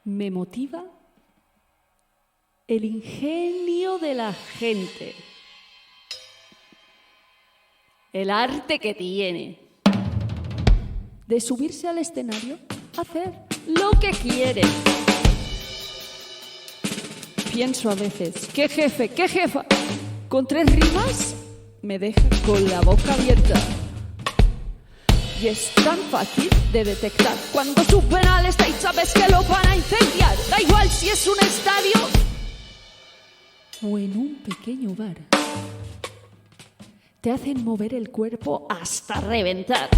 Me motiva el ingenio de la gente, el arte que tiene de subirse al escenario, hacer lo que quiere. Pienso a veces, ¿qué jefe, qué jefa? Con 3 rimas me deja con la boca abierta. Y es tan fácil de detectar cuando suben al stage, sabes que lo van a incendiar. Da igual si es un estadio o en un pequeño bar. Te hacen mover el cuerpo hasta reventar.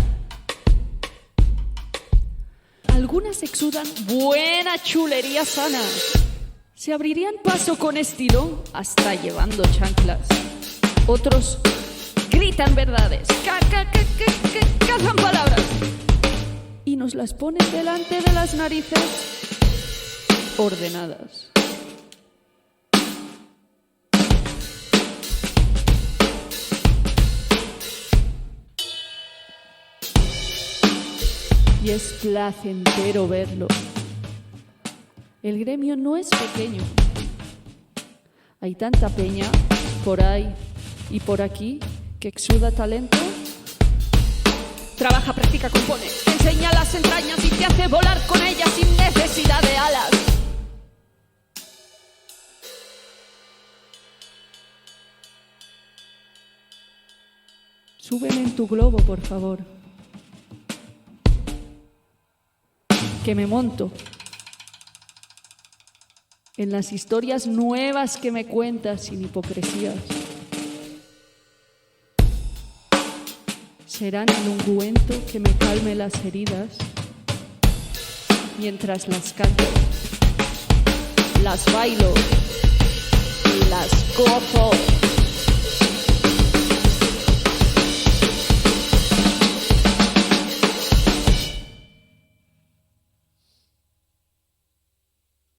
Algunas exudan buena chulería sana. Se abrirían paso con estilo hasta llevando chanclas. Otros gritan verdades, cazan palabras y nos las ponen delante de las narices ordenadas. Y es placentero verlo. El gremio no es pequeño. Hay tanta peña por ahí y por aquí que exuda talento. Trabaja, practica, compone, te enseña las entrañas y te hace volar con ellas sin necesidad de alas. Súbeme en tu globo, por favor. Que me monto en las historias nuevas que me cuentas sin hipocresías. Serán el ungüento que me calme las heridas mientras las canto, las bailo y las gozo.